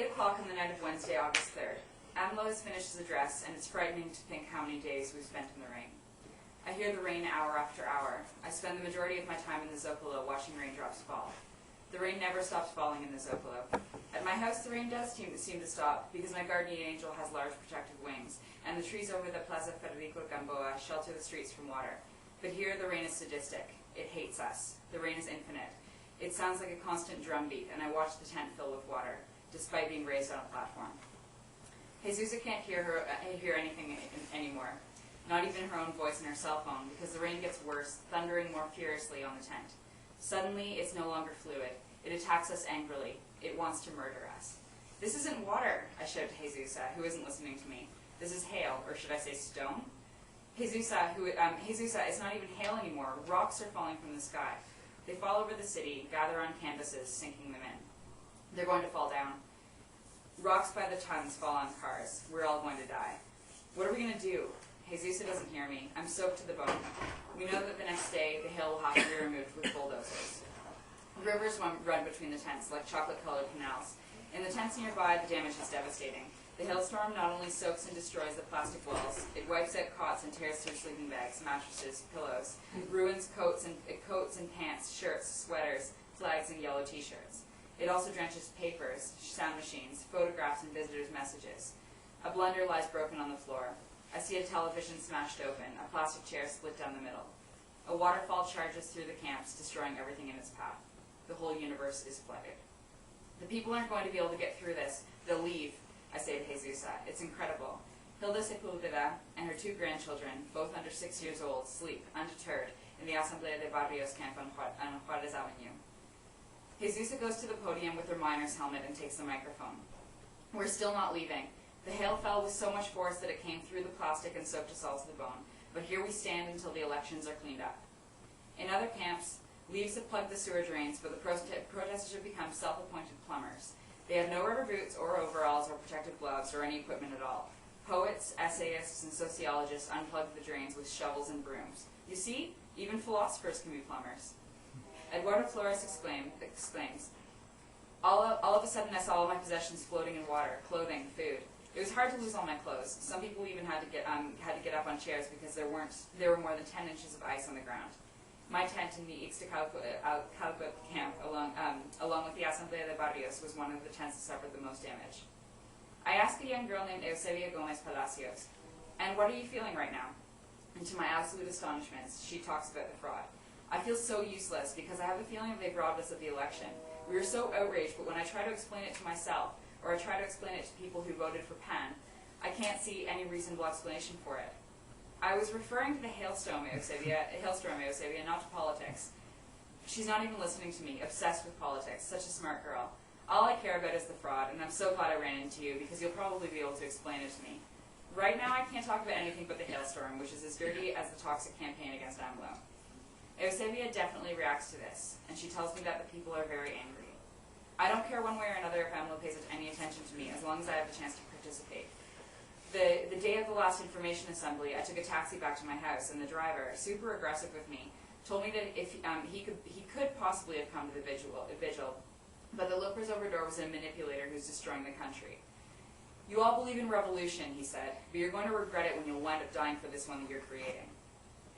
8 o'clock on the night of Wednesday, August 3rd. AMLO has finished his address, and it's frightening to think how many days we've spent in the rain. I hear the rain hour after hour. I spend the majority of my time in the Zócalo watching raindrops fall. The rain never stops falling in the Zócalo. At my house, the rain does seem to stop because my guardian angel has large protective wings, and the trees over the Plaza Federico Gamboa shelter the streets from water. But here, the rain is sadistic. It hates us. The rain is infinite. It sounds like a constant drumbeat, and I watch the tent fill with water, despite being raised on a platform. Jesus can't hear anything anymore, not even her own voice in her cell phone, because the rain gets worse, thundering more furiously on the tent. Suddenly, it's no longer fluid. It attacks us angrily. It wants to murder us. This isn't water, I shout to Jesusa, who isn't listening to me. This is hail, or should I say stone? Jesusa, it's not even hail anymore. Rocks are falling from the sky. They fall over the city, gather on canvases, sinking them in. They're going to fall down. Rocks by the tons fall on cars. We're all going to die. What are we going to do? Jesusa doesn't hear me. I'm soaked to the bone. We know that the next day the hail will have to be removed with bulldozers. Rivers run between the tents like chocolate-colored canals. In the tents nearby, the damage is devastating. The hailstorm not only soaks and destroys the plastic walls, it wipes out cots and tears through sleeping bags, mattresses, pillows, ruins coats and pants, shirts, sweaters, flags, and yellow t-shirts. It also drenches papers, sound machines, photographs, and visitors' messages. A blender lies broken on the floor. I see a television smashed open, a plastic chair split down the middle. A waterfall charges through the camps, destroying everything in its path. The whole universe is flooded. The people aren't going to be able to get through this. They'll leave, I say to Jesusa. It's incredible. Hilda Sepulveda and her 2 grandchildren, both under 6 years old, sleep, undeterred, in the Asamblea de Barrios camp on Juárez Avenue. Jesusa goes to the podium with her miner's helmet and takes the microphone. We're still not leaving. The hail fell with so much force that it came through the plastic and soaked us all to the bone. But here we stand until the elections are cleaned up. In other camps, leaves have plugged the sewer drains, but the protesters have become self-appointed plumbers. They have no rubber boots or overalls or protective gloves or any equipment at all. Poets, essayists, and sociologists unplug the drains with shovels and brooms. You see, even philosophers can be plumbers. Eduardo Flores exclaims, all of a sudden I saw all my possessions floating in water, clothing, food. It was hard to lose all my clothes. Some people even had to get up on chairs because there were more than 10 inches of ice on the ground. My tent in the Ixtacalco camp, along with the Asamblea de Barrios, was one of the tents that suffered the most damage. I asked a young girl named Eusebia Gomez Palacios, "And what are you feeling right now?" And to my absolute astonishment, she talks about the fraud. I feel so useless because I have a feeling that they've robbed us of the election. We were so outraged, but when I try to explain it to myself, or I try to explain it to people who voted for PAN, I can't see any reasonable explanation for it. I was referring to the hailstorm, Eusebia, not to politics. She's not even listening to me, obsessed with politics, such a smart girl. All I care about is the fraud, and I'm so glad I ran into you, because you'll probably be able to explain it to me. Right now, I can't talk about anything but the hailstorm, which is as dirty as the toxic campaign against AMLO. Eusebia definitely reacts to this, and she tells me that the people are very angry. I don't care one way or another if AMLO pays any attention to me, as long as I have the chance to participate. The day of the last information assembly, I took a taxi back to my house, and the driver, super aggressive with me, told me that if he could possibly have come to the vigil, but the López Obrador was a manipulator who's destroying the country. You all believe in revolution, he said, but you're going to regret it when you'll wind up dying for this one that you're creating.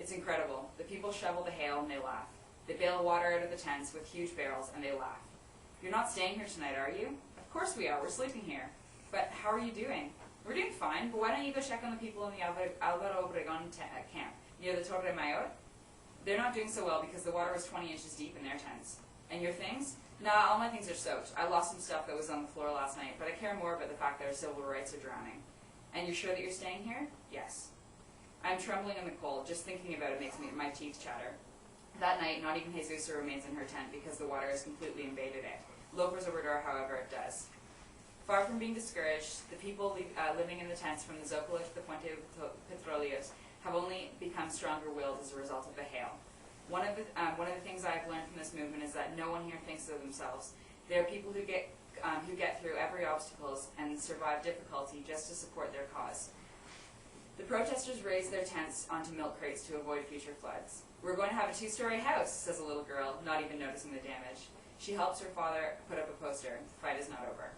It's incredible. The people shovel the hail and they laugh. They bail water out of the tents with huge barrels and they laugh. You're not staying here tonight, are you? Of course we are. We're sleeping here. But how are you doing? We're doing fine, but why don't you go check on the people in the Álvaro Obregón camp near the Torre Mayor? They're not doing so well because the water was 20 inches deep in their tents. And your things? Nah, all my things are soaked. I lost some stuff that was on the floor last night, but I care more about the fact that our civil rights are drowning. And you're sure that you're staying here? Yes. I'm trembling in the cold. Just thinking about it makes my teeth chatter. That night, not even Jesusa remains in her tent because the water has completely invaded it. López Obrador, however, it does. Far from being discouraged, the people living in the tents from the Zócalo to the Poniatowska have only become stronger-willed as a result of the hail. One of the things I've learned from this movement is that no one here thinks of themselves. There are people who get through every obstacle and survive difficulty just to support their cause. The protesters raise their tents onto milk crates to avoid future floods. We're going to have a 2-story house, says a little girl, not even noticing the damage. She helps her father put up a poster. The fight is not over.